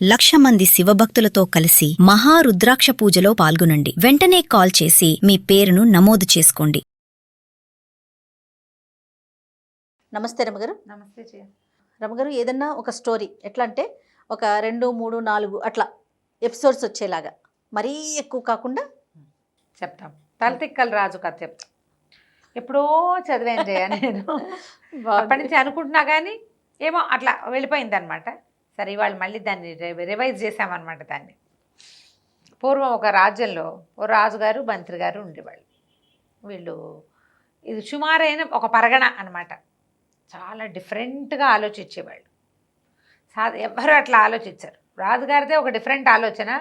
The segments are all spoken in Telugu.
1,00,000 మంది శివభక్తులతో కలిసి మహారుద్రాక్ష పూజలో పాల్గొనండి. వెంటనే కాల్ చేసి మీ పేరును నమోదు చేసుకోండి. నమస్తే రమగారు. నమస్తే జయ. రమగారు, ఏదన్నా ఒక స్టోరీ ఎట్లా అంటే ఒక 2, 3, 4 అట్లా ఎపిసోడ్స్ వచ్చేలాగా, మరీ ఎక్కువ కాకుండా చెప్తాం. తలతిక్కల రాజు కథ చెప్తాం. ఎప్పుడో చదివాను జయ నేను. అప్పటి నుంచి అనుకుంటున్నా కానీ ఏమో అట్లా వెళ్ళిపోయింది అనమాట. సరే ఇవాళ మళ్ళీ దాన్ని రివైజ్ చేసామన్నమాట. దాన్ని పూర్వం ఒక రాజ్యంలో ఓ రాజుగారు మంత్రి గారు ఉండేవాళ్ళు. వీళ్ళు ఇది సుమారైన ఒక పరగణ అనమాట. చాలా డిఫరెంట్గా ఆలోచించేవాళ్ళు. ఎవ్వరూ అట్లా ఆలోచించారు. రాజుగారిదే ఒక డిఫరెంట్ ఆలోచన,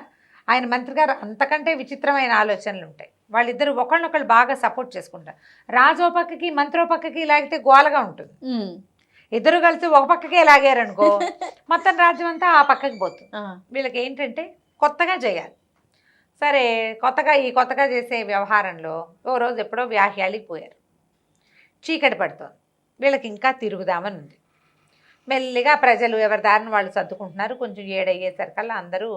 ఆయన మంత్రి గారు అంతకంటే విచిత్రమైన ఆలోచనలు ఉంటాయి. వాళ్ళిద్దరు ఒకళ్ళనొకళ్ళు బాగా సపోర్ట్ చేసుకుంటారు. రాజో పక్కకి మంత్రో పక్కకి లాగితే గోలగా ఉంటుంది. ఇద్దరు కలిసి ఒక పక్కకే లాగారనుకో మొత్తం రాజ్యం అంతా ఆ పక్కకి పోతుంది. వీళ్ళకి ఏంటంటే కొత్తగా చేయాలి. సరే కొత్తగా చేసే వ్యవహారంలో ఓ రోజు ఎప్పుడో వ్యాహ్యాలికి పోయారు. చీకటి పడుతోంది. వీళ్ళకి ఇంకా తిరుగుదామని ఉంది. మెల్లిగా ప్రజలు ఎవరి దారిని వాళ్ళు సర్దుకుంటున్నారు. కొంచెం 7 అయ్యేసరికల్లా అందరూ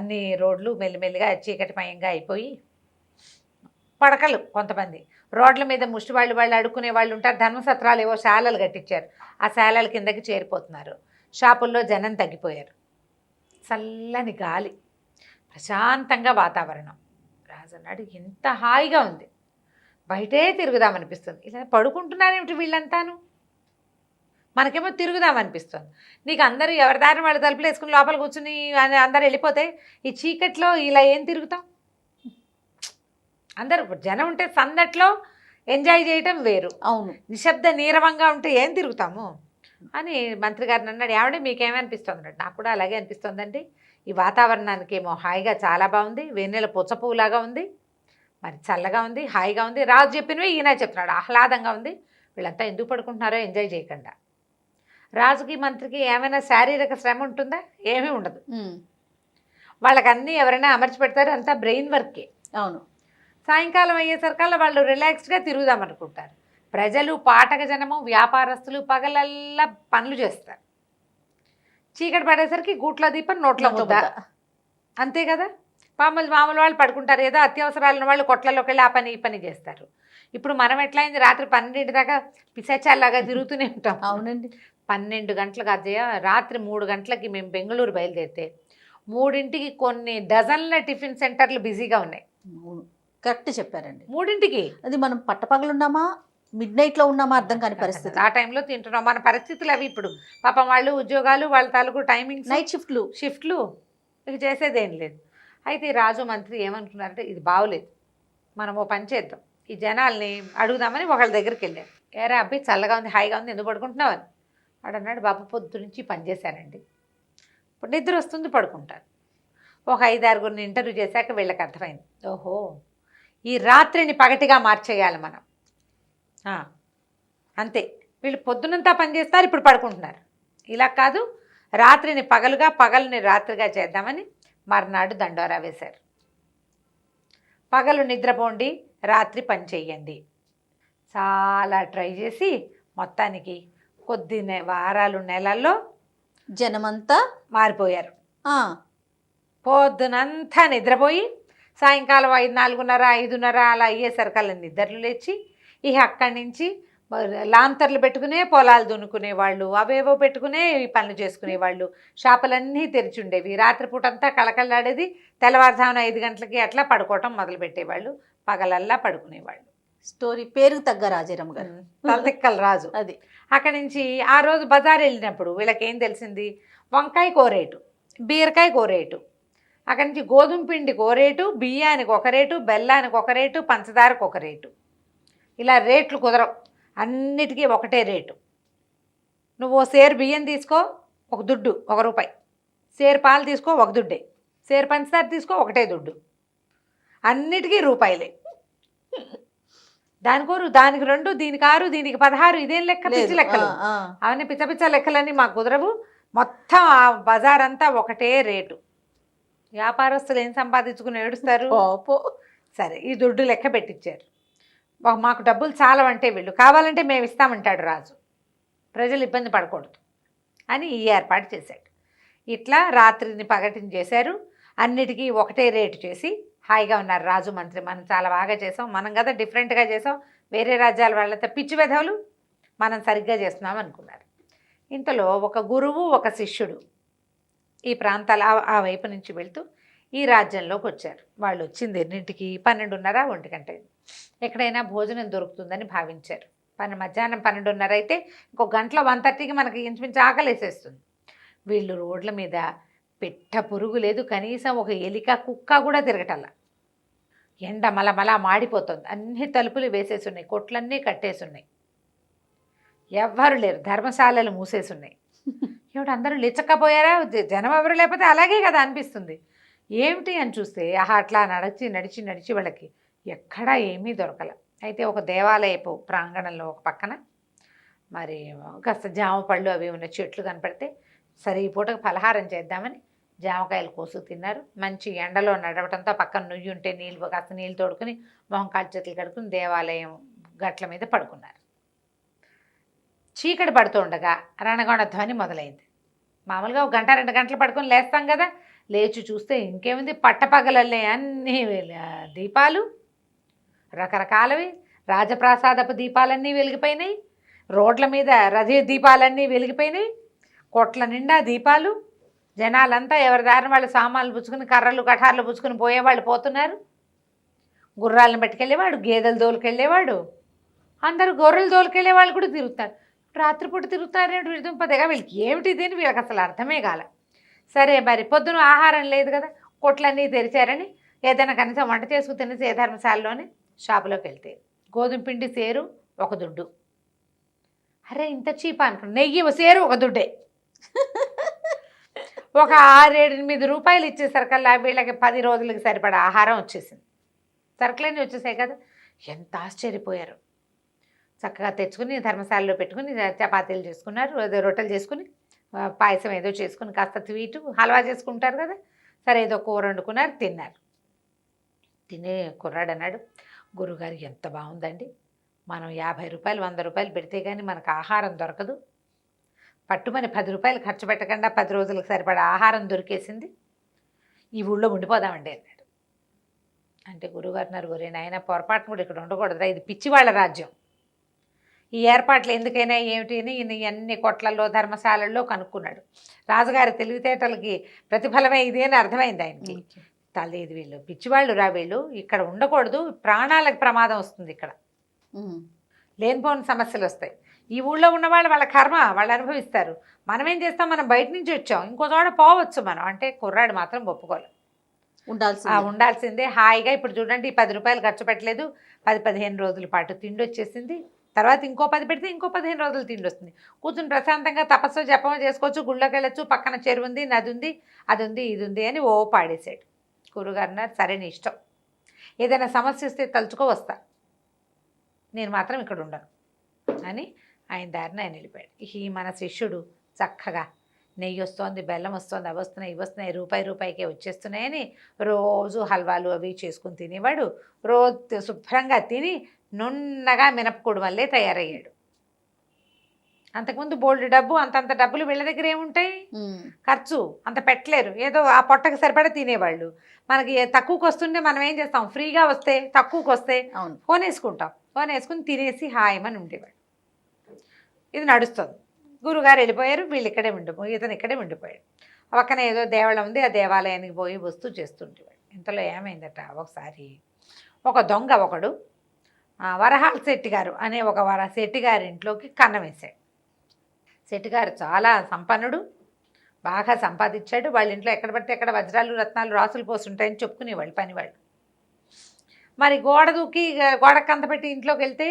అన్ని రోడ్లు మెల్లిమెల్లిగా చీకటిమయంగా అయిపోయి పడకలు, కొంతమంది రోడ్ల మీద ముష్టి వాళ్ళు అడుక్కునే వాళ్ళు ఉంటారు. ధర్మసత్రాలు ఏవో శాలలు కట్టించారు. ఆ శాలల కిందకి చేరిపోతున్నారు. షాపుల్లో జనం తగ్గిపోయారు. చల్లని గాలి, ప్రశాంతంగా వాతావరణం. రాజు అన్నాడు, ఎంత హాయిగా ఉంది, బయటే తిరుగుదామనిపిస్తుంది. ఇలా పడుకుంటున్నారేమిటి వీళ్ళంతాను, మనకేమో తిరుగుదామనిపిస్తుంది. నీకు అందరూ ఎవరి దారిని వాళ్ళు తలుపులు వేసుకుని లోపల కూర్చుని అందరు వెళ్ళిపోతే ఈ చీకట్లో ఇలా ఏం తిరుగుతాం? అందరూ జనం ఉంటే సందట్లో ఎంజాయ్ చేయటం వేరు. అవును, నిశ్శబ్ద నీరవంగా ఉంటే ఏం తిరుగుతాము అని మంత్రి గారిని అన్నాడు. ఏమంటే మీకేమనిపిస్తుంది అన్నాడు. నాకు కూడా అలాగే అనిపిస్తుందండి. ఈ వాతావరణానికి ఏమో హాయిగా చాలా బాగుంది, వెన్నెల పుచ్చపువ్వులాగా ఉంది, మరి చల్లగా ఉంది, హాయిగా ఉంది. రాజు చెప్పినవి ఈయన చెప్తున్నాడు, ఆహ్లాదంగా ఉంది. వీళ్ళంతా ఎందుకు పడుకుంటున్నారో ఎంజాయ్ చేయకుండా. రాజుకి మంత్రికి ఏమైనా శారీరక శ్రమ ఉంటుందా? ఏమీ ఉండదు. వాళ్ళకి అన్నీ ఎవరైనా అమర్చి పెడతారు, అంతా బ్రెయిన్ వర్కే. అవును. సాయంకాలం అయ్యేసరికల్లా వాళ్ళు రిలాక్స్డ్గా తిరుగుదామనుకుంటారు. ప్రజలు, పాఠక జనము, వ్యాపారస్తులు పగలల్లా పనులు చేస్తారు. చీకటి పడేసరికి గూట్లో దీపం నోట్లో ముద్ద, అంతే కదా. మామూలు వాళ్ళు పడుకుంటారు. ఏదో అత్యవసరాలు ఉన్న వాళ్ళు కొట్లలోకి వెళ్ళి ఆ పని ఈ పని చేస్తారు. ఇప్పుడు మనం ఎట్లయింది, రాత్రి 12 దాకా పిశాచాల్లాగా తిరుగుతూనే ఉంటాం. అవునండి. 12 గంటలకు అజయ, రాత్రి 3 గంటలకి మేము బెంగళూరు బయలుదేరితే 3ంటికి కొన్ని డజన్ల టిఫిన్ సెంటర్లు బిజీగా ఉన్నాయి. అవును, కరెక్ట్ చెప్పారండి. 3ంటికి. అది మనం పట్టపగలున్నామా మిడ్నైట్లో ఉన్నామా అర్థం కాని పరిస్థితి. ఆ టైంలో తింటున్నాం. మన పరిస్థితులు అవి. ఇప్పుడు పాపం వాళ్ళు ఉద్యోగాలు, వాళ్ళ తాలూకు టైమింగ్స్, నైట్ షిఫ్ట్లు ఇక చేసేదేం లేదు. అయితే ఈ రాజు మంత్రి ఏమనుకున్నారంటే, ఇది బాగోలేదు, మనం ఓ పని చేద్దాం, ఈ జనాల్ని అడుగుదామని ఒకళ్ళ దగ్గరికి వెళ్ళారు. ఏరా అబ్బాయి, చల్లగా ఉంది, హాయిగా ఉంది, ఎందుకు పడుకుంటున్నావు అని. వాడు అన్నాడు, బాబు పొద్దు నుంచి పని చేశానండి, ఇప్పుడు నిద్ర వస్తుంది, పడుకుంటాను. ఒక 5-6 ఇంటర్వ్యూ చేశాక వీళ్ళకి అర్థమైంది, ఓహో ఈ రాత్రిని పగటిగా మార్చేయాలి మనం. అంతే, వీళ్ళు పొద్దునంతా పని చేస్తారు, ఇప్పుడు పడుకుంటున్నారు. ఇలా కాదు, రాత్రిని పగలుగా, పగలుని రాత్రిగా చేద్దామని మర్నాడు దండోరా వేశారు. పగలు నిద్రపోండి, రాత్రి పని చెయ్యండి. చాలా ట్రై చేసి మొత్తానికి కొద్ది వారాలు, నెలల్లో జనమంతా మారిపోయారు. పొద్దునంతా నిద్రపోయి సాయంకాలం 4:30, 5:30 అలా అయ్యేసరికల్లా నిద్రలు లేచి ఇక అక్కడి నుంచి లాంతర్లు పెట్టుకునే పొలాలు దున్నుకునేవాళ్ళు, అవేవో పెట్టుకునే ఈ పనులు చేసుకునేవాళ్ళు. షాపులన్నీ తెరిచి ఉండేవి. రాత్రిపూటంతా కళకళలాడేది. తెల్లవారుజామున 5 గంటలకి అట్లా పడుకోవటం మొదలుపెట్టేవాళ్ళు. పగలల్లా పడుకునేవాళ్ళు. స్టోరీ పేరుకు తగ్గ రాజారాం గారు, తలతిక్కల రాజు. అది. అక్కడి నుంచి ఆ రోజు బజార్ వెళ్ళినప్పుడు వీళ్ళకేం తెలిసింది, వంకాయ కోరేటు, బీరకాయ కోరేటు. అక్కడి నుంచి గోధుమ పిండికి ఒక రేటు, బియ్యానికి ఒక రేటు, బెల్లానికి ఒక రేటు, పంచదారకు ఒక రేటు. ఇలా రేట్లు కుదరవు, అన్నిటికీ ఒకటే రేటు. నువ్వు సేరు బియ్యం తీసుకో, ఒక దుడ్డు, ₹1. సేరు పాలు తీసుకో, ఒక దుడ్డే. సేరు పంచదార తీసుకో, ఒకటే దుడ్డు. అన్నిటికీ రూపాయలే. దానికి 2, దీనికి 6, దీనికి 16. ఇదేం లెక్క, పిచ్చి లెక్కలు అవన్నీ, పిచ్చ లెక్కలన్నీ మాకు కుదరవు. మొత్తం ఆ బజార్ అంతా ఒకటే రేటు. వ్యాపారస్తులు ఏం సంపాదించుకుని ఏడుస్తారు. సరే, ఈ దుడ్డు లెక్క పెట్టించారు. మాకు డబ్బులు చాలవంటే వీళ్ళు కావాలంటే మేము ఇస్తామంటాడు రాజు, ప్రజలు ఇబ్బంది పడకూడదు అని ఈ ఏర్పాటు చేశాడు. ఇట్లా రాత్రిని పగటిని చేశారు. అన్నిటికీ ఒకటే రేటు చేసి హాయిగా ఉన్నారు రాజు మంత్రి. మనం చాలా బాగా చేసాం, మనం కదా డిఫరెంట్గా చేసాం, వేరే రాజ్యాల వాళ్ళతో పిచ్చి వెధవులు, మనం సరిగ్గా చేస్తున్నాం అనుకున్నారు. ఇంతలో ఒక గురువు ఒక శిష్యుడు ఈ ప్రాంతాల ఆ వైపు నుంచి వెళ్తూ ఈ రాజ్యంలోకి వచ్చారు. వాళ్ళు వచ్చింది ఎన్నింటికి? 12:30, 1 గంట. ఎక్కడైనా భోజనం దొరుకుతుందని భావించారు. మధ్యాహ్నం 12:30 అయితే ఇంకో గంటలో 1:30కి మనకి ఇంచుమించు ఆకలేసేస్తుంది. వీళ్ళు రోడ్ల మీద పెట్ట పురుగు లేదు, కనీసం ఒక ఎలిక కుక్క కూడా తిరగటల్లా. ఎండ మలమల మాడిపోతుంది. అన్ని తలుపులు వేసేసి ఉన్నాయి, కొట్లన్నీ కట్టేసి ఉన్నాయి, ఎవ్వరు లేరు, ధర్మశాలలు మూసేసి ఉన్నాయి. ఏమిటి అందరూ లిచ్చకపోయారా? జనం ఎవరు లేకపోతే అలాగే కదా అనిపిస్తుంది. ఏమిటి అని చూస్తే అట్లా నడిచి నడిచి నడిచి వాళ్ళకి ఎక్కడా ఏమీ దొరకల. అయితే ఒక దేవాలయపు ప్రాంగణంలో ఒక పక్కన మరి కాస్త జామ పళ్ళు అవి ఉన్న చెట్లు కనపడితే సరే ఈ పూటకు పలహారం చేద్దామని జామకాయలు కోసు తిన్నారు. మంచి ఎండలో నడవడంతో పక్కన నుయ్యి ఉంటే నీళ్ళు కాస్త నీళ్ళు తోడుకుని మొహం కాళ్ళు చేతులు కడుక్కుని దేవాలయం గట్ల మీద పడుకున్నారు. చీకటి పడుతుండగా రణగొండ ధ్వని మొదలైంది. మామూలుగా 1 గంట 2 గంటలు పడుకొని లేస్తాం కదా, లేచి చూస్తే ఇంకేముంది, పట్టపగలల్లే అన్ని దీపాలు, రకరకాలవి రాజప్రాసాదపు దీపాలన్నీ వెలిగిపోయినాయి, రోడ్ల మీద రథ దీపాలన్నీ వెలిగిపోయినాయి, కొట్ల నిండా దీపాలు, జనాలంతా ఎవరి దారిన వాళ్ళు సామాన్లు పుచ్చుకుని కర్రలు కఠార్లు పుచ్చుకుని పోయేవాళ్ళు పోతున్నారు. గుర్రాలను పట్టుకెళ్ళేవాడు, గేదెలు దోలుకెళ్ళేవాడు, అందరూ గొర్రెలు దోలుకెళ్ళేవాళ్ళు కూడా తిరుగుతారు. రాత్రిపూట తిరుగుతారేంటి విడుదల వీళ్ళకి ఏమిటి దీని వీళ్ళకి అసలు అర్థమే కాల. సరే మరి పొద్దున ఆహారం లేదు కదా, కొట్లన్నీ తెరిచారని ఏదైనా కనీసం వంట చేసుకు తినేసి ఏ ధర్మశాలలోని షాపులోకి వెళ్తే గోధుమ పిండి సేరు 1 దుడ్డు. అరే ఇంత చీపా అనుకున్నా. నెయ్యి సేరు 1 దుడ్డే. ఒక 6-8 రూపాయలు ఇచ్చేసరికల్లా వీళ్ళకి 10 రోజులకి సరిపడా ఆహారం వచ్చేసింది. సరుకులన్నీ వచ్చేసాయి కదా, ఎంత ఆశ్చర్యపోయారు. చక్కగా తెచ్చుకుని ధర్మశాలలో పెట్టుకుని చపాతీలు చేసుకున్నారు, రొట్టెలు చేసుకుని పాయసం ఏదో చేసుకుని కాస్త స్వీటు హల్వా చేసుకుంటారు కదా, సరే ఏదో కూర వండుకున్నారు, తిన్నారు. తినే కుర్రాడు అన్నాడు, గురుగారు ఎంత బాగుందండి, మనం 50 రూపాయలు 100 రూపాయలు పెడితే కానీ మనకు ఆహారం దొరకదు, పట్టుమని 10 రూపాయలు ఖర్చు పెట్టకుండా 10 రోజులకు సరిపడా ఆహారం దొరికేసింది, ఈ ఊళ్ళో ఉండిపోదామండి అన్నాడు. అంటే గురుగారు అన్నారు, ఒరే నాయన పొరపాటును కూడా ఇక్కడ ఉండకూడదురా, ఇది పిచ్చివాళ్ళ రాజ్యం, ఈ ఏర్పాట్లు ఎందుకైనా ఏమిటి అని అన్ని కొట్లల్లో ధర్మశాలల్లో కనుక్కున్నాడు. రాజుగారి తెలివితేటలకి ప్రతిఫలమే ఇదే అని అర్థమైంది ఆయనకి. తలేదు వీళ్ళు పిచ్చివాళ్ళు రా, వీళ్ళు ఇక్కడ ఉండకూడదు, ప్రాణాలకు ప్రమాదం వస్తుంది, ఇక్కడ లేనిపోని సమస్యలు వస్తాయి, ఈ ఊళ్ళో ఉన్నవాళ్ళు వాళ్ళ కర్మ వాళ్ళు అనుభవిస్తారు, మనం ఏం చేస్తాం, మనం బయట నుంచి వచ్చాం, ఇంకో చోట పోవచ్చు మనం. అంటే కుర్రాడు మాత్రం ఒప్పుకోలేదు, ఉండాల్సిందే హాయిగా. ఇప్పుడు చూడండి, 10 రూపాయలు ఖర్చు పెట్టలేదు, 10-15 రోజుల పాటు తిండి వచ్చేసింది, తర్వాత ఇంకో 10 పెడితే ఇంకో 15 రోజులు తిండి వస్తుంది, కూర్చుని ప్రశాంతంగా తపస్సు జపం చేసుకోవచ్చు, గుళ్ళోకి వెళ్ళచ్చు, పక్కన చెరువు ఉంది, నది ఉంది, అది ఉంది, ఇది ఉంది అని ఓ పాడేశాడు. గురుగారు అన్నారు, సరే నీ ఇష్టం, ఏదైనా సమస్య వస్తే తలుచుకో వస్తా, నేను మాత్రం ఇక్కడ ఉండను అని ఆయన దారిని ఆయన వెళ్ళిపోయాడు. ఈ మన శిష్యుడు చక్కగా నెయ్యి వస్తోంది, బెల్లం వస్తుంది, అవి వస్తున్నాయి, ఇవి వస్తున్నాయి, రూపాయికే వచ్చేస్తున్నాయని రోజు హల్వాలు అవి చేసుకుని తినేవాడు. రోజు శుభ్రంగా తిని నున్నగా మినపకూడు వల్లే తయారయ్యాడు. అంతకుముందు బోల్డ్ డబ్బు, అంతంత డబ్బులు వీళ్ళ దగ్గర ఏముంటాయి, ఖర్చు అంత పెట్టలేరు, ఏదో ఆ పొట్టకు సరిపడా తినేవాళ్ళు. మనకి తక్కువకి వస్తుంటే మనం ఏం చేస్తాం, ఫ్రీగా వస్తే తక్కువకి వస్తే ఫోన్ వేసుకుంటాం, ఫోన్ వేసుకుని తినేసి హాయమని ఉండేవాడు. ఇది నడుస్తుంది. గురుగారు వెళ్ళిపోయారు, వీళ్ళు ఇక్కడే ఉండిపోయి, ఇతను ఇక్కడే ఉండిపోయాడు. పక్కన ఏదో దేవాలయం ఉంది, ఆ దేవాలయానికి పోయి వస్తూ చేస్తుండేవాడు. ఇంతలో ఏమైందట, ఒకసారి ఒక దొంగ ఒకడు వరహాల శెట్టిగారు అనే ఒక శెట్టిగారి ఇంట్లోకి కన్నం వేశాడు. శెట్టిగారు చాలా సంపన్నుడు, బాగా సంపాదించాడు. వాళ్ళ ఇంట్లో ఎక్కడ పడితే ఎక్కడ వజ్రాలు రత్నాలు రాసులు పోస్తుంటాయని చెప్పుకునేవాళ్ళు పనివాళ్ళు. మరి గోడ దూకి గోడకు పెట్టి ఇంట్లోకి వెళ్తే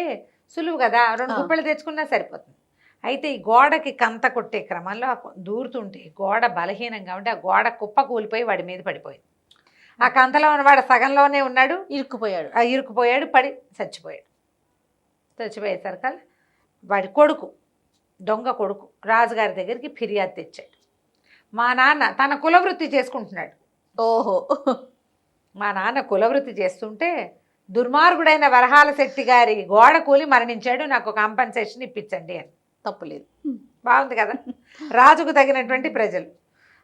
సులువు కదా, 2 గుప్పెలు తెచ్చుకున్నా సరిపోతుంది. అయితే ఈ గోడకి కంత కొట్టే క్రమంలో దూరుతుంటే గోడ బలహీనంగా ఉంటే ఆ గోడ కుప్ప కూలిపోయి వాడి మీద పడిపోయింది. ఆ కంతలో ఉన్నవాడు సగంలోనే ఉన్నాడు, ఇరుక్కుపోయాడు, పడి చచ్చిపోయాడు. చచ్చిపోయేసరికి వాడి కొడుకు, దొంగ కొడుకు రాజుగారి దగ్గరికి ఫిర్యాదు తెచ్చాడు. మా నాన్న తన కులవృత్తి చేసుకుంటున్నాడు. ఓహో, మా నాన్న కులవృత్తి చేస్తుంటే దుర్మార్గుడైన వరహాల శెట్టి గారి గోడ కూలి మరణించాడు, నాకు కాంపన్సేషన్ ఇప్పించండి అని. తప్పులేదు, బాగుంది కదా, రాజుకు తగినటువంటి ప్రజలు.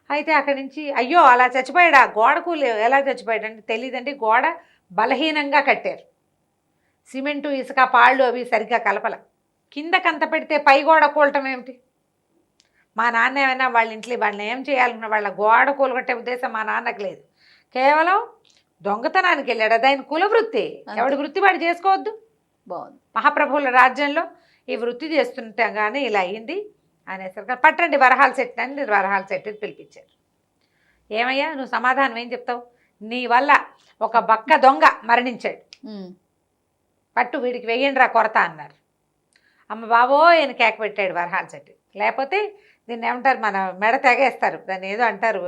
అయితే అక్కడి నుంచి అయ్యో అలా చచ్చిపోయాడా, గోడ కూలి ఎలా చచ్చిపోయాడు అంటే తెలియదండి, గోడ బలహీనంగా కట్టారు, సిమెంటు ఇసుక పాళ్ళు అవి సరిగ్గా కలపల, కిందకంత పెడితే పై గోడ కూలటం ఏమిటి. మా నాన్న ఏమైనా వాళ్ళ ఇంట్లో వాళ్ళని ఏం చేయాలన్న వాళ్ళ గోడ కూలగొట్టే ఉద్దేశం మా నాన్నకు లేదు, కేవలం దొంగతనానికి వెళ్ళాడు, అది ఆయన కుల వృత్తి, ఎవడి వృత్తి వాడు చేసుకోవద్దు. బాగుంది. మహాప్రభువుల రాజ్యంలో ఈ వృత్తి చేస్తుండగానే ఇలా అయింది అనేసరికి పట్టండి వరహాల శెట్టి అని వరహాల శెట్టిని పిలిపించారు. ఏమయ్యా నువ్వు సమాధానం ఏం చెప్తావు, నీ వల్ల ఒక బక్క దొంగ మరణించాడు, పట్టు వీడికి వెయ్యండి రా కొరత అన్నారు. అమ్మ బాబో ఈయన కేక పెట్టాడు వరహాల శెట్టి, లేకపోతే దీన్ని ఏమంటారు మన మెడ తెగేస్తారు, దాన్ని ఏదో అంటారు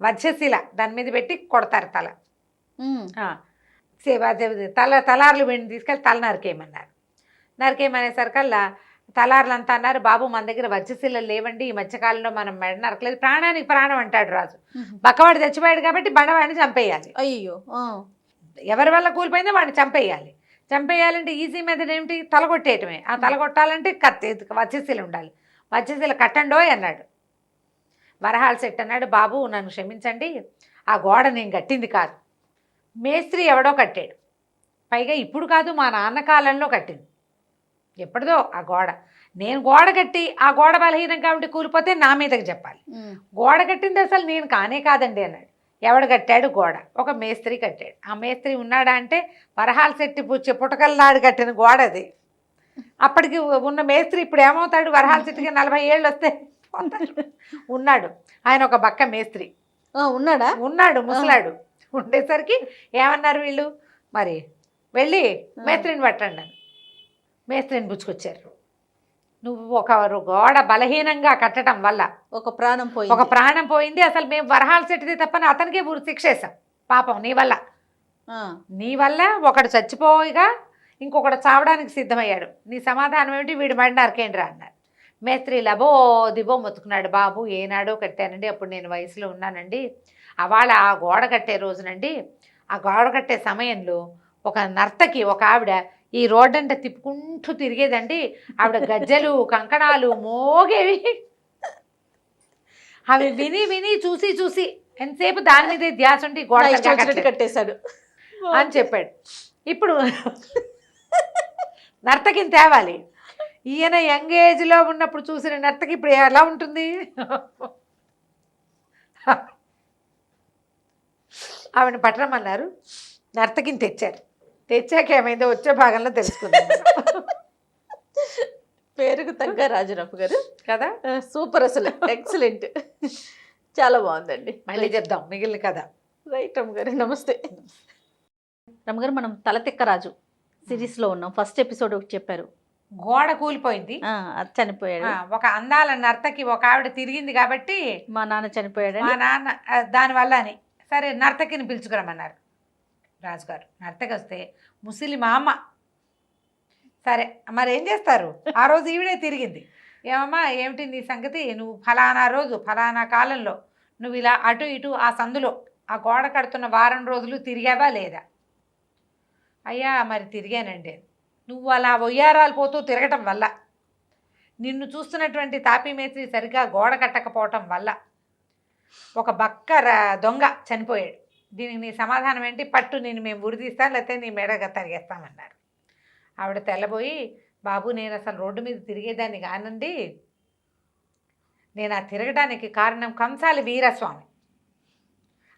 వజ్రశిల, దాని మీద పెట్టి కొడతారు తల, తలార్లు వీడిని తీసుకెళ్ళి తల నరికేయమన్నారు. నరికేయమనేసరికల్లా తలార్లంతా అన్నారు, బాబు మన దగ్గర వజ్రశిలలు లేవండి, ఈ మధ్యకాలంలో మనం మెడ నరకలేదు, ప్రాణానికి ప్రాణం అంటాడు రాజు, బక్కవాడు చచ్చిపోయాడు కాబట్టి బండవాడిని చంపేయాలి, అయ్యో ఎవరి వల్ల కూలిపోయిందో వాడిని చంపేయాలి, చంపేయాలంటే ఈజీ మెథడ్ ఏమిటి, తలగొట్టేయటమే, ఆ తలగొట్టాలంటే కత్తి వజ్రశిల ఉండాలి, వజ్రశిల కట్టండోయ్ అన్నాడు. వరహాల శెట్టి అన్నాడు, బాబు నన్ను క్షమించండి, ఆ గోడ నేను కట్టింది కాదు, మేస్త్రి ఎవడో కట్టాడు, పైగా ఇప్పుడు కాదు మా నాన్న కాలంలో కట్టింది, ఎప్పటిదో ఆ గోడ, నేను గోడ కట్టి ఆ గోడ బలహీనంగా ఉండి కూలిపోతే నా మీదకి చెప్పాలి, గోడ కట్టింది అసలు నేను కానే కాదండి అన్నాడు. ఎవడు కట్టాడు గోడ, ఒక మేస్త్రి కట్టాడు, ఆ మేస్త్రి ఉన్నాడా అంటే వరహాల శెట్టి పుట్టకల్లాడు కట్టిన గోడ అది, అప్పటికి ఉన్న మేస్త్రి ఇప్పుడు ఏమవుతాడు, వరహాల శెట్టికి 40 ఏళ్ళు వస్తే ఉన్నాడు ఆయన ఒక బక్క మేస్త్రి, ఉన్నాడు ముసలాడు, ఉండేసరికి ఏమన్నారు వీళ్ళు, మరి వెళ్ళి మేస్త్రిని పట్టండి అని మేస్త్రిని పుచ్చుకొచ్చారు. నువ్వు ఒక గోడ బలహీనంగా కట్టడం వల్ల ఒక ప్రాణం పోయింది, అసలు మేము వరహాల శెట్టిది తప్పని అతనికే శిక్ష వేసాం, పాపం నీ వల్ల ఒకడు చచ్చిపోయిగా ఇంకొకడు చావడానికి సిద్ధమయ్యాడు, నీ సమాధానం ఏమిటి, వీడి మడి నరకేండ్రా అన్నారు. మేస్త్రి లబో దిబో మొత్తుకున్నాడు, బాబు ఏనాడో కట్టానండి, అప్పుడు నేను వయసులో ఉన్నానండి, అవాళ ఆ గోడ కట్టే రోజునండి, ఆ గోడ కట్టే సమయంలో ఒక నర్తకి ఒక ఆవిడ ఈ రోడ్డంటే తిప్పుకుంటూ తిరిగేదండి, ఆవిడ గజ్జలు కంకణాలు మోగేవి, అవి విని విని చూసి ఎంతసేపు దాని మీదే ధ్యాస ఉండి గోడ కట్టేశాడు అని చెప్పాడు. ఇప్పుడు నర్తకిని తేవాలి, ఈయన యంగ్ ఏజ్లో ఉన్నప్పుడు చూసిన నర్తకి ఇప్పుడు ఎలా ఉంటుంది, ఆవిడ పట్టరమన్నారు, నర్తకిని తెచ్చాక ఏమైందో వచ్చే భాగంలో తెలుసుకుందాం. పేరుకు తగ్గ రాజరమ్మ గారు కదా, సూపర్, అసలు ఎక్సలెంట్, చాలా బాగుందండి. మళ్ళీ చెప్దాం మిగిలిన కదా. రైట్ రమ్మగారు, నమస్తే. రమ్మగారు మనం తలతిక్క రాజు సిరీస్లో ఉన్నాం, ఫస్ట్ ఎపిసోడ్ ఒకటి చెప్పారు, గోడ కూలిపోయింది, చనిపోయాడు, ఒక అందాల నర్తకి ఒక ఆవిడ తిరిగింది కాబట్టి మా నాన్న చనిపోయాడు, మా నాన్న దానివల్ల అని సరే నర్తకిని పిలుచుకురమ్మన్నారు రాజుగారు. నర్తకి వస్తే ముసలి మా అమ్మ, సరే మరి ఏం చేస్తారు, ఆ రోజు ఈవిడే తిరిగింది, ఏమమ్మా ఏమిటి నీ సంగతి, నువ్వు ఫలానా రోజు ఫలానా కాలంలో నువ్వు ఇలా అటు ఇటు ఆ సందులో ఆ గోడ కడుతున్న వారం రోజులు తిరిగావా లేదా, అయ్యా మరి తిరిగానండి, నువ్వు అలా ఒయ్యారాలు పోతూ తిరగటం వల్ల, నిన్ను చూస్తున్నటువంటి తాపీ మేస్త్రి సరిగ్గా గోడ కట్టకపోవటం వల్ల ఒక బక్క దొంగ చనిపోయాడు, దీనికి నీ సమాధానం ఏంటి, పట్టు నేను మేము ఉరిదీస్తాను లేకపోతే నీ మెడగా తరిగేస్తామన్నారు. ఆవిడ తెల్లబోయి, బాబు నేను అసలు రోడ్డు మీద తిరిగేదాన్ని కానండి, నేను ఆ తిరగడానికి కారణం కంసాలి వీరస్వామి,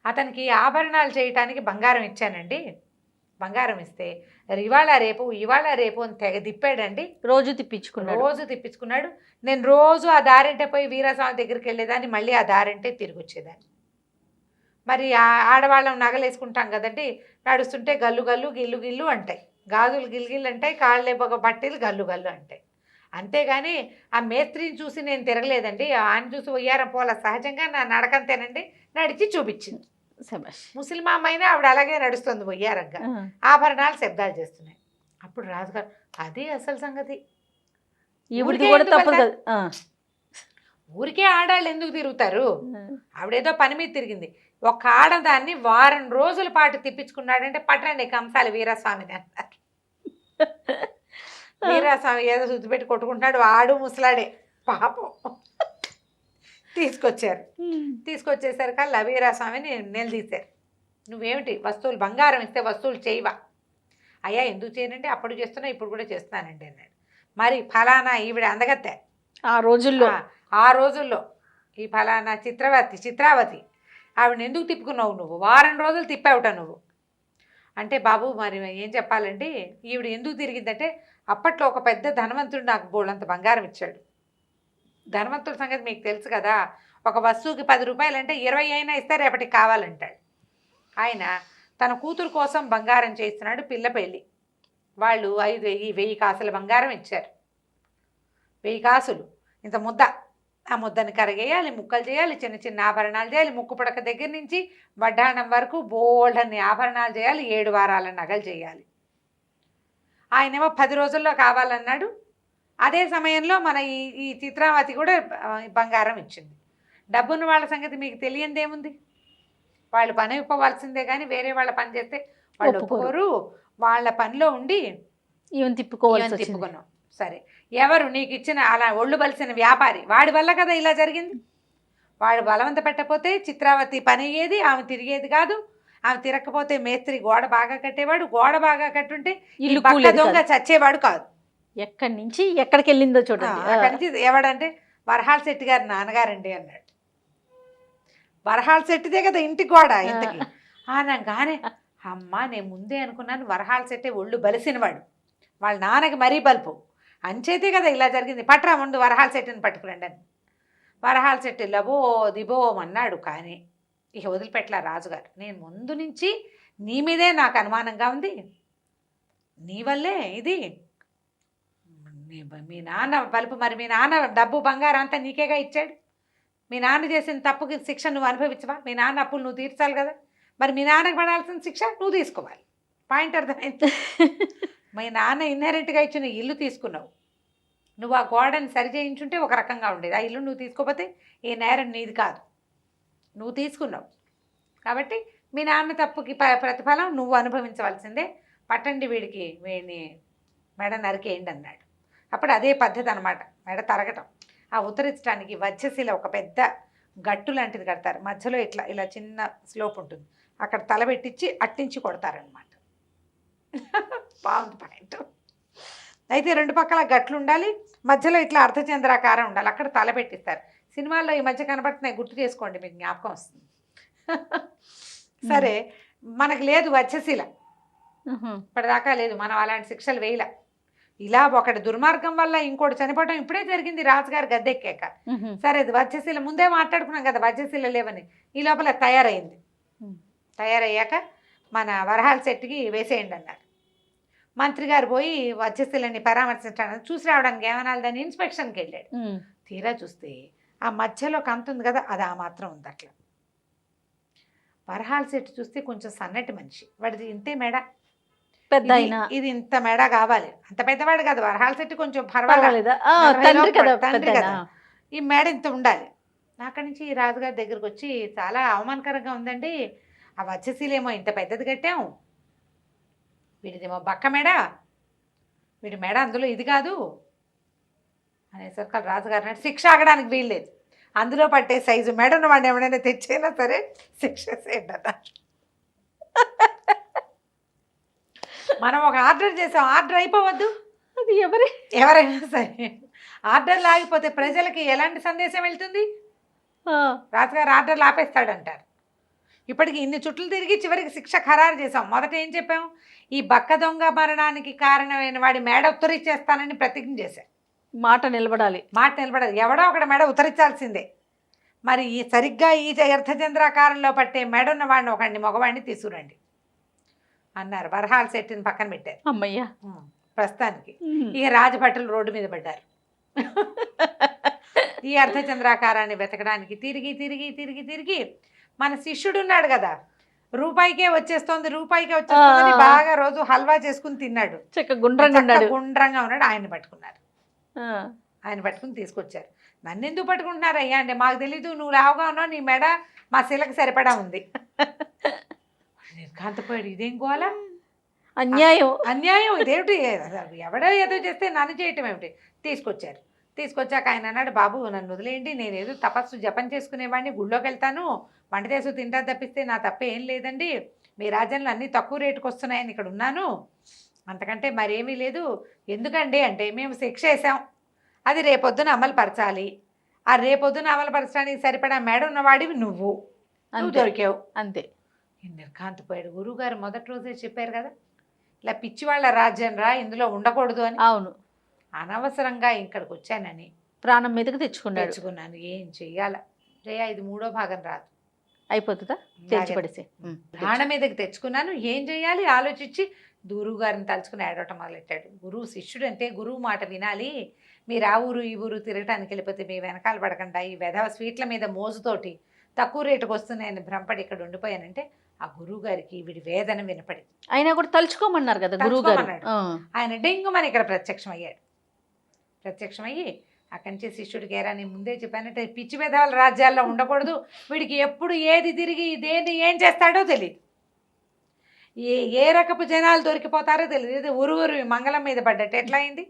అతనికి ఆభరణాలు చేయటానికి బంగారం ఇచ్చానండి, బంగారం ఇస్తే ఇవాళ రేపు అని తెగ తిప్పాడండి, రోజు తిప్పించుకున్నాడు, నేను రోజు ఆ దారింటే పోయి వీరస్వామి దగ్గరికి వెళ్ళేదాన్ని, మళ్ళీ ఆ దారింటే తిరిగి వచ్చేదాన్ని, మరి ఆడవాళ్ళం నగలేసుకుంటాం కదండి, నడుస్తుంటే గల్లు గల్లు గిల్లు గిల్లు అంటాయి, గాజులు గిల్గిల్లు అంటాయి, కాళ్ళే పట్టీలు గల్లు గల్లు అంటాయి, అంతేగాని ఆ మేస్త్రిని చూసి నేను తిరగలేదండి, ఆయన చూసి ఉయ్యారం పోల, సహజంగా నా నడకంతేనండి, నడిచి చూపించింది. ముస్లిం అమ్మాయినా ఆవిడ అలాగే నడుస్తుంది ఉయ్యారంగా, ఆభరణాలు శబ్దాలు చేస్తున్నాయి. అప్పుడు రాజుగారు, అది అసలు సంగతి, ఊరికే ఆడాళ్ళు ఎందుకు తిరుగుతారు, ఆవిడేదో పని మీద తిరిగింది, ఒక ఆడదాన్ని వారం రోజుల పాటు తిప్పించుకున్నాడంటే పట్టండి కంసాలి వీరస్వామిని అన్నారు. వీరస్వామి ఏదో శుద్ధి పెట్టి కొట్టుకుంటున్నాడు, ఆడు ముసలాడే పాపం, తీసుకొచ్చారు. తీసుకొచ్చేసరికల్లా వీరాస్వామిని నిలదీశారు. నువ్వేమిటి వస్తువులు బంగారం ఇస్తే వస్తువులు చేయవా? అయ్యా ఎందుకు చేయనండి, అప్పుడు చేస్తున్నా ఇప్పుడు కూడా చేస్తున్నానండి అన్నాడు. మరి ఫలానా ఈవిడ అందగత్తె ఆ రోజుల్లో ఆ రోజుల్లో ఈ ఫలానా చిత్రావతి ఆవిడని ఎందుకు తిప్పుకున్నావు నువ్వు? వారం రోజులు తిప్పావుట నువ్వు అంటే, బాబు మరి ఏం చెప్పాలంటే ఈవిడ ఎందుకు తిరిగిందంటే, అప్పట్లో ఒక పెద్ద ధనవంతుడు నాకు బోళ్ళంత బంగారం ఇచ్చాడు. ధనవంతుడి సంగతి మీకు తెలుసు కదా, ఒక వస్తువుకి 10 రూపాయలు అంటే 20 అయినా ఇస్తే రేపటికి కావాలంటాడు. ఆయన తన కూతురు కోసం బంగారం చేస్తున్నాడు, పిల్ల పెళ్ళి. వాళ్ళు 1000 కాసుల బంగారం ఇచ్చారు. 1000 కాసులు ఇంత ముద్ద. ఆ ముద్దని కరిగేయాలి, ముక్కలు చేయాలి, చిన్న చిన్న ఆభరణాలు చేయాలి, ముక్కు పుడక దగ్గర నుంచి వడ్డాణం వరకు బోల్డన్ని ఆభరణాలు చేయాలి, 7 వారాల నగలు చేయాలి. ఆయనేమో 10 రోజుల్లో కావాలన్నాడు. అదే సమయంలో మన ఈ చిత్రావతి కూడా బంగారం ఇచ్చింది. డబ్బున్న వాళ్ళ సంగతి మీకు తెలియందేముంది, వాళ్ళు పని ఇవ్వవలసిందే కానీ వేరే వాళ్ళ పని చేస్తే వాళ్ళు ఒప్పుకోరు. వాళ్ళ పనిలో ఉండి ఈవెన్ తిప్పుకున్నాం. సరే, ఎవరు నీకు ఇచ్చిన అలా ఒళ్ళు బలిసిన వ్యాపారి, వాడి వల్ల కదా ఇలా జరిగింది. వాడు బలవంత పెట్టకపోతే చిత్రావతి పని అయ్యేది, ఆమె తిరిగేది కాదు. ఆమె తిరగకపోతే మేస్త్రి గోడ బాగా కట్టేవాడు, గోడ బాగా కట్టుంటే ఇల్లు దొంగ చచ్చేవాడు కాదు. ఎక్కడి నుంచి ఎక్కడికి వెళ్ళిందో చూడండి. అక్కడి నుంచి ఎవడంటే వరహాల శెట్టి గారి నాన్నగారండి అన్నాడు. వరహాల శెట్టిదే కదా ఇంటి గోడ ఇంతకి అనగానే, అమ్మ నేను ముందే అనుకున్నాను వరహాల శెట్టి ఒళ్ళు బలిసినవాడు, వాళ్ళ నాన్నకి మరీ బలుపు అంచేతే కదా ఇలా జరిగింది. పట్రా ముందు వరహాల శెట్టిని పట్టుకురండి అని. వరహాల శెట్టి లబో దిబోం అన్నాడు. కానీ ఇక వదిలిపెట్టలా రాజుగారు. నేను ముందు నుంచి నీ మీదే నాకు అనుమానంగా ఉంది, నీ వల్లే ఇది. మీ నాన్న బలుపు, మరి మీ నాన్న డబ్బు బంగారం అంతా నీకేగా ఇచ్చాడు. మీ నాన్న చేసిన తప్పుకి శిక్ష నువ్వు అనుభవించవా? మీ నాన్న అప్పులు నువ్వు తీర్చాలి కదా, మరి మీ నాన్నకు పడాల్సిన శిక్ష నువ్వు తీసుకోవాలి. పాయింట్ అర్థమైంది. మీ నాన్న ఇన్హెరెంట్గా ఇచ్చిన ఇల్లు తీసుకున్నావు, నువ్వు ఆ గోడని సరి చేయించుంటే ఒక రకంగా ఉండేది. ఆ ఇల్లు నువ్వు తీసుకోకపోతే ఈ నేరం నీది కాదు, నువ్వు తీసుకున్నావు కాబట్టి మీ నాన్న తప్పుకి ప్రతిఫలం నువ్వు అనుభవించవలసిందే. పట్టండి వీడిని మెడ నరికేయండి అన్నాడు. అప్పుడు అదే పద్ధతి అనమాట, మెడ తరగటం. ఆ ఉత్తరించడానికి వజ్రశిల ఒక పెద్ద గట్టు లాంటిది కడతారు, మధ్యలో ఇట్లా ఇలా చిన్న స్లోప్ ఉంటుంది, అక్కడ తలబెట్టించి అట్టించి కొడతారనమాట. బాగుంది పాయింట్. అయితే 2 పక్కల గట్లు ఉండాలి, మధ్యలో ఇట్లా అర్ధచంద్రాకారం ఉండాలి, అక్కడ తల పెట్టిస్తారు. సినిమాల్లో ఈ మధ్య కనబడుతున్నాయి, గుర్తు చేసుకోండి, మీకు జ్ఞాపకం వస్తుంది. సరే, మనకు లేదు వజ్రశిల, ఇప్పటిదాకా లేదు, మనం అలాంటి శిక్షలు వేయలే. ఇలా ఒకటి దుర్మార్గం వల్ల ఇంకోటి చనిపోవడం ఇప్పుడే జరిగింది రాజుగారు గద్దెక్కాక. సరే, అది వజ్రశిల ముందే మాట్లాడుకున్నాం కదా వజ్రశిల లేవని. ఈ లోపల తయారైంది. తయారయ్యాక మన వరహాల శెట్టికి వేసేయండి అన్నారు. మంత్రి గారు పోయి వజ్రశిలని పరామర్శించడానికి చూసి రావడానికి ఏమనాలి దాన్ని ఇన్స్పెక్షన్కి వెళ్ళాడు. తీరా చూస్తే ఆ మధ్యలో కంత ఉంది కదా, అది ఆ మాత్రం ఉంది. అట్లా వరహాల శెట్టి చూస్తే కొంచెం సన్నటి మనిషి, వాడిది ఇంతే మెడ, పెద్ద ఇది ఇంత మెడ కావాలి. అంత పెద్దవాడు కాదు వరహాల శెట్టి, కొంచెం పర్వాలేదు, తండ్రి కదా, ఈ మెడ ఇంత ఉండాలి. అక్కడి నుంచి ఈ రాజుగారి దగ్గరకు వచ్చి, చాలా అవమానకరంగా ఉందండి, ఆ వజ్రశిలేమో ఇంత పెద్దది కట్టాం, వీడిదేమో బక్క మెడ, వీడి మెడ అందులో ఇది కాదు అనేసరికి రాజుగారు అంటే శిక్ష ఆగడానికి వీల్లేదు, అందులో పట్టే సైజు మెడను వాడిని ఎవడైనా తెచ్చైనా సరే శిక్ష చేయండి. మనం ఒక ఆర్డర్ చేసాం, ఆర్డర్ అయిపోవద్దు, అది ఎవరైనా సరే ఆర్డర్లు ఆగిపోతే ప్రజలకి ఎలాంటి సందేశం వెళ్తుంది? రాజుగారు ఆర్డర్లు ఆపేస్తాడంటారు. ఇప్పటికి ఇన్ని చుట్లు తిరిగి చివరికి శిక్ష ఖరారు చేసాం. మొదట ఏం చెప్పాం? ఈ బక్క దొంగ మరణానికి కారణమైన వాడి మెడ ఉత్తరించేస్తానని ప్రతిజ్ఞ చేశాం. మాట నిలబడాలి. ఎవడో ఒకటి మెడ ఉత్తరించాల్సిందే. మరి సరిగ్గా ఈ అర్ధచంద్రాకారంలో పట్టే మెడ ఉన్న వాడిని ఒకడిని మగవాడిని తీసుకురండి అన్నారు. వరహాల శెట్టిని పక్కన పెట్టారు. అమ్మయ్య, ప్రస్తుతానికి ఇక రాజభటులు రోడ్డు మీద పడ్డారు. ఈ అర్ధచంద్రాకారాన్ని వెతకడానికి తిరిగి తిరిగి తిరిగి తిరిగి మన శిష్యుడు ఉన్నాడు కదా, రూపాయికే వచ్చేస్తోంది బాగా రోజు హల్వా చేసుకుని తిన్నాడు, గుండ్రంగా ఉన్నాడు. ఆయన్ని పట్టుకున్నారు. ఆయన పట్టుకుని తీసుకొచ్చారు. నన్ను ఎందుకు పట్టుకుంటున్నారు అయ్యా అంటే, మాకు తెలీదు, నువ్వు లావుగా ఉన్నావు, నీ మెడ మా శిలకు సరిపడా ఉంది. కాంతపోయాడు, ఇదేం గోలా, అన్యాయం ఇదేమిటి, ఎవడో ఏదో చేస్తే నన్ను చేయటం ఏమిటి? తీసుకొచ్చారు. తీసుకొచ్చాక ఆయన అన్నాడు, బాబు నన్ను వదిలేయండి, నేను ఏదో తపస్సు జపం చేసుకునేవాడిని, గుళ్ళోకి వెళ్తాను, వంట చేసు తింటా తప్పిస్తే నా తప్ప ఏం లేదండి, మీ రాజ్యంలో అన్నీ తక్కువ రేటుకు వస్తున్నాయని ఇక్కడ ఉన్నాను, అంతకంటే మరేమీ లేదు. ఎందుకండి అంటే, మేము శిక్ష వేసాం, అది రేపొద్దున అమలు పరచాలి, ఆ రేపొద్దున అమలు పరచడానికి సరిపడా మేడ ఉన్నవాడివి నువ్వు దొరికావు అంతే. నిర్ఘాంతపోయాడు. గురువుగారు మొదటి రోజే చెప్పారు కదా, ఇలా పిచ్చివాళ్ళ రాజ్యం రా, ఇందులో ఉండకూడదు అని. అవును, అనవసరంగా ఇక్కడికి వచ్చానని ప్రాణం మీదకి తెచ్చుకున్నాను. ఏం చెయ్యాల జయ, ఇది 3వ భాగం రాదు, అయిపోతుందా తెచ్చిపడేసి. ప్రాణం మీదకి తెచ్చుకున్నాను, ఏం చెయ్యాలి ఆలోచించి గురువు గారిని తలుచుకుని ఏడవటం మొదలెట్టాడు. గురువు శిష్యుడు అంటే గురువు మాట వినాలి. మీరు ఆ ఊరు ఈ ఊరు తిరగటానికి వెళ్ళిపోతే మీ వెనకాల పడకుండా ఈ వెధవ స్వీట్ల మీద మోజుతోటి తక్కువ రేటుకు వస్తున్నాయని భ్రమపడి ఇక్కడ ఉండిపోయానంటే ఆ గురువు గారికి వీడి వేదన వినపడి అయినా కూడా తలుచుకోమన్నారు కదా గురువు గారు. ఆయన డెంగుమని ఇక్కడ ప్రత్యక్షమయ్యాడు. ప్రత్యక్షమయ్యి అక్కడి నుంచి శిష్యుడికి ఏరా నేను ముందే చెప్పానంటే పిచ్చి వేదాల రాజ్యాల్లో ఉండకూడదు, వీడికి ఎప్పుడు ఏది తిరిగి దేన్ని ఏం చేస్తాడో తెలియదు, ఏ రకపు జనాలు దొరికిపోతారో తెలియదు, ఇది ఊరు మంగళం మీద పడ్డట్టు ఎట్లా అయింది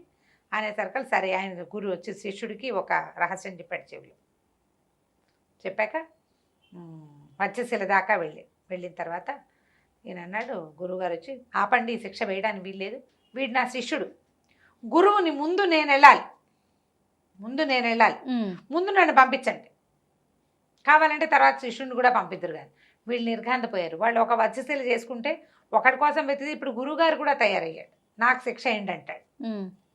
అనేసరికి సరే ఆయన గురువు వచ్చి శిష్యుడికి ఒక రహస్యం చెప్పాడు. చెవిలో చెప్పాక మత్స్యశిల దాకా వెళ్ళిన తర్వాత ఈయన అన్నాడు, గురువుగారు వచ్చి ఆపండి, ఈ శిక్ష వేయడానికి వీల్లేదు, వీడు నా శిష్యుడు, గురువుని ముందు నేను వెళ్ళాలి, ముందు నన్ను పంపించండి, కావాలంటే తర్వాత శిష్యుడిని కూడా పంపిద్దరు. కానీ వీళ్ళు నిర్ఘాంతపోయారు. వాళ్ళు ఒక మత్స్యశిల చేసుకుంటే ఒకటి కోసం వెతిది, ఇప్పుడు గురువుగారు కూడా తయారయ్యాడు, నాకు శిక్ష ఏంటంటాడు,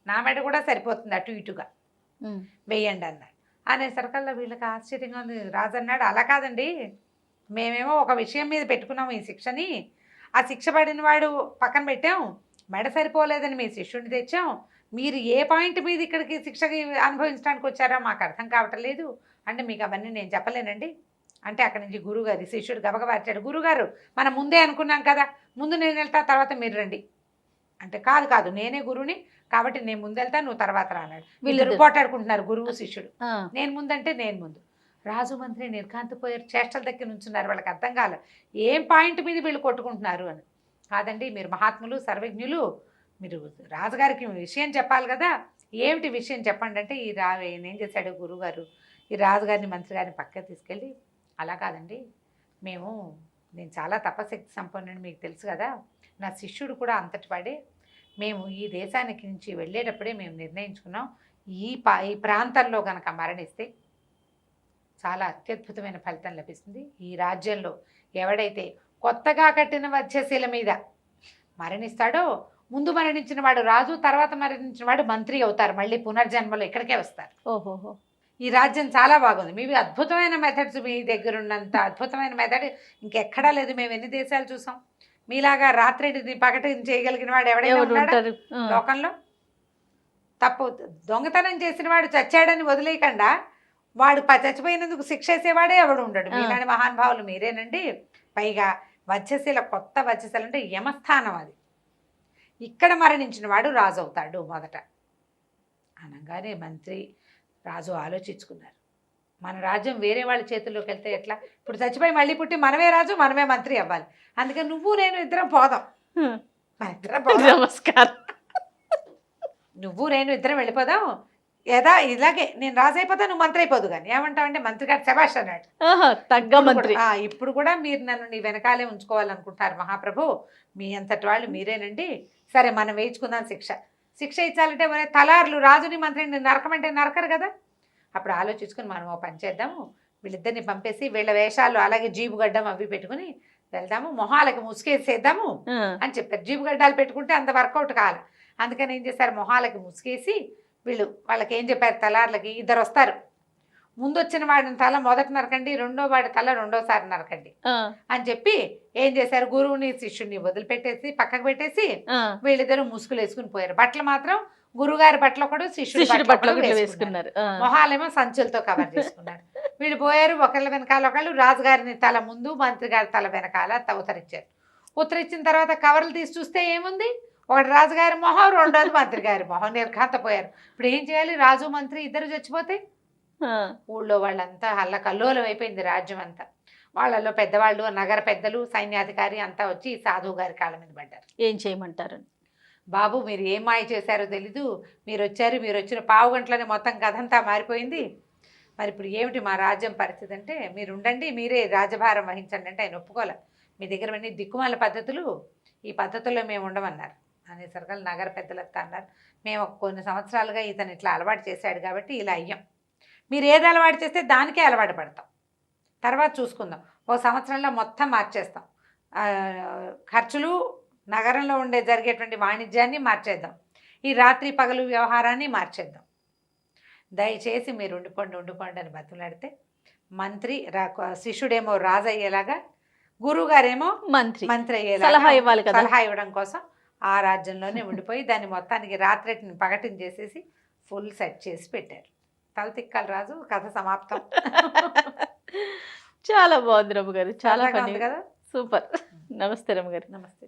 నా మెడ కూడా సరిపోతుంది అటు ఇటుగా వెయ్యండి అన్నాడు. అనేసరికల్లా వీళ్ళకి ఆశ్చర్యంగా ఉంది. రాజు అన్నాడు, అలా కాదండి, మేమేమో ఒక విషయం మీద పెట్టుకున్నాము ఈ శిక్షని, ఆ శిక్ష పడిన వాడు పక్కన పెట్టాం, మెడ సరిపోలేదని మీ శిష్యుడిని తెచ్చాం, మీరు ఏ పాయింట్ మీద ఇక్కడికి శిక్షకి అనుభవించడానికి వచ్చారో మాకు అర్థం కావటం లేదు అంటే మీకు అవన్నీ నేను చెప్పలేనండి అంటే అక్కడి నుంచి గురువుగారి శిష్యుడు గబగబా వచ్చాడు. గురుగారు మనం ముందే అనుకున్నాం కదా, ముందు నేను వెళ్తా తర్వాత మీరు రండి అంటే, కాదు నేనే గురువుని కాబట్టి నేను ముందు వెళ్తా నువ్వు తర్వాత రా అన్నాడు. వీళ్ళు పోటాడుకుంటున్నారు గురువు శిష్యుడు, నేను ముందంటే నేను ముందు. రాజు మంత్రి నిర్ఘాంతపోయారు, చేష్టల దగ్గర నుంచున్నారు, వాళ్ళకి అర్థం కాలే ఏం పాయింట్ మీద వీళ్ళు కొట్టుకుంటున్నారు అని. కాదండి మీరు మహాత్ములు సర్వజ్ఞులు, మీరు రాజుగారికి విషయం చెప్పాలి కదా, ఏమిటి విషయం చెప్పండి అంటే ఈయన ఏం చేశాడు గురువుగారు, ఈ రాజుగారిని మంత్రి గారిని పక్కకి తీసుకెళ్ళి, అలా కాదండి నేను చాలా తపశక్తి సంపన్నుని మీకు తెలుసు కదా, నా శిష్యుడు కూడా అంతటి వాడే, మేము ఈ దేశానికి నుంచి వెళ్ళేటప్పుడే మేము నిర్ణయించుకున్నాం, ఈ ప్రాంతంలో కనుక మరణిస్తే చాలా అత్యద్భుతమైన ఫలితం లభిస్తుంది. ఈ రాజ్యంలో ఎవడైతే కొత్తగా కట్టిన మత్స్యశిల మీద మరణిస్తాడో, ముందు మరణించిన వాడు రాజు, తర్వాత మరణించిన వాడు మంత్రి అవుతారు, మళ్ళీ పునర్జన్మలో ఇక్కడికే వస్తారు. ఓహోహో, ఈ రాజ్యం చాలా బాగుంది, మీవి అద్భుతమైన మెథడ్స్, మీ దగ్గర ఉన్నంత అద్భుతమైన మెథడ్ ఇంకెక్కడా లేదు, మేము ఎన్ని దేశాలు చూసాం, మీలాగా రాత్రి పగటి చేయగలిగిన వాడు ఎవడైనా ఉన్నాడు లోకంలో. తప్పు దొంగతనం చేసిన వాడు చచ్చాడని వదిలేయకుండా వాడు చచ్చిపోయినందుకు శిక్ష వేసేవాడే ఎవడు ఉండడు, మీలాంటి మహానుభావులు మీరేనండి. పైగా మత్స్యశిల, కొత్త మత్స్యశిల అంటే యమస్థానం, అది ఇక్కడ మరణించిన వాడు రాజు అవుతాడు మొదట అనగానే మంత్రి రాజు ఆలోచించుకున్నారు, మన రాజ్యం వేరే వాళ్ళ చేతుల్లోకి వెళ్తే ఎట్లా, ఇప్పుడు చచ్చిపోయి మళ్ళీ పుట్టి మనమే రాజు మనమే మంత్రి అవ్వాలి, అందుకని నువ్వు నేను ఇద్దరం పోదాం, నమస్కారం, నువ్వు నేను ఇద్దరం వెళ్ళిపోదాం, ఇలాగే నేను రాజు అయిపోతా నువ్వు మంత్రి అయిపోదు కానీ ఏమంటావంటే మంత్రి గారు శభాష్ అన్నాడు. తగ్గ మంత్రి, ఇప్పుడు కూడా మీరు నన్ను నీ వెనకాలే ఉంచుకోవాలనుకుంటారు మహాప్రభు, మీ అంతటి వాళ్ళు మీరేనండి, సరే మనం వేయించుకుందాం శిక్ష ఇచ్చాలంటే మరి తలార్లు రాజుని మంత్రిని నరకమంటే నరకరు కదా. అప్పుడు ఆలోచించుకుని మనం ఓ పని చేద్దాము, వీళ్ళిద్దరిని పంపేసి వీళ్ళ వేషాలు అలాగే జీబు గడ్డం అవి పెట్టుకుని వెళ్దాము, మొహాలకి ముసుకేసేద్దాము అని చెప్పారు. జీబు గడ్డాలు పెట్టుకుంటే అంత వర్కౌట్ కావాలి, అందుకని ఏం చేశారు, మొహాలకి ముసుకేసి వాళ్ళకి ఏం చెప్పారు, తలార్లకి ఇద్దరు వస్తారు, ముందు వచ్చిన వాడిని తల మొదట నరకండి, రెండో వాడి తల రెండోసారి నరకండి అని చెప్పి ఏం చేశారు, గురువుని శిష్యుడిని వదిలిపెట్టేసి పక్కకు పెట్టేసి వీళ్ళిద్దరు ముసుగులు వేసుకుని పోయారు. బట్టలు మాత్రం గురుగారి బట్టలు ఒకడు శిష్యుడి బట్టలు వేసుకున్నారు, మొహాలేమో సంచులతో కవర్ చేసుకున్నారు. వీళ్ళు పోయారు, ఒకళ్ళ వెనకాల ఒకళ్ళు, రాజుగారిని తల ముందు మంత్రి గారి తల వెనకాల ఉత్తరించారు. ఉత్తరించిన తర్వాత కవర్లు తీసి చూస్తే ఏముంది, ఒకటి రాజుగారి మొహం, రెండోది మంత్రి గారి మొహం, నిర్ఘాంతపోయారు. ఇప్పుడు ఏం చేయాలి, రాజు మంత్రి ఇద్దరు చచ్చిపోతే ఊళ్ళో వాళ్ళంతా కల్లోలం అయిపోయింది రాజ్యం అంతా. వాళ్ళలో పెద్దవాళ్ళు, నగర పెద్దలు, సైన్యాధికారి అంతా వచ్చి సాధువు గారి కాళ్ళ మీద పడ్డారు. ఏం చేయమంటారు, బాబు మీరు ఏం మాయ చేశారో తెలీదు, మీరు వచ్చిన పావు గంటలోనే మొత్తం కథ అంతా మారిపోయింది, మరి ఇప్పుడు ఏమిటి మా రాజ్యం పరిస్థితి అంటే, మీరు ఉండండి, మీరే రాజభారం వహించండి అంటే ఆయన ఒప్పుకోలే. మీ దగ్గర అన్ని దిక్కుమాల పద్ధతులు, ఈ పద్ధతుల్లో మేము ఉండమన్నారు. అనేసరికి నగర పెద్దలంతా అన్నారు, మేము కొన్ని సంవత్సరాలుగా ఇతను ఇట్లా అలవాటు చేశాడు కాబట్టి ఇలా అయ్యాం, మీరు ఏది అలవాటు చేస్తే దానికే అలవాటు పడతాం, తర్వాత చూసుకుందాం, ఓ సంవత్సరంలో మొత్తం మార్చేస్తాం, ఖర్చులు నగరంలో జరిగేటువంటి వాణిజ్యాన్ని మార్చేద్దాం, ఈ రాత్రి పగలు వ్యవహారాన్ని మార్చేద్దాం, దయచేసి మీరు ఉండిపోండి అని బతులాడితే మంత్రి శిష్యుడేమో రాజు అయ్యేలాగా, గురువుగారేమో మంత్రి అయ్యేలాగా సలహా ఇవ్వడం కోసం ఆ రాజ్యంలోనే ఉండిపోయి దాన్ని మొత్తానికి రాత్రిని పగటిని చేసేసి ఫుల్ సెట్ చేసి పెట్టారు. తలతిక్కల రాజు కథ సమాప్తం. చాలా బాగుంది రమ్మ గారు, చాలా బాగుంది కదా. సూపర్. నమస్తే రమ్మ గారు. నమస్తే.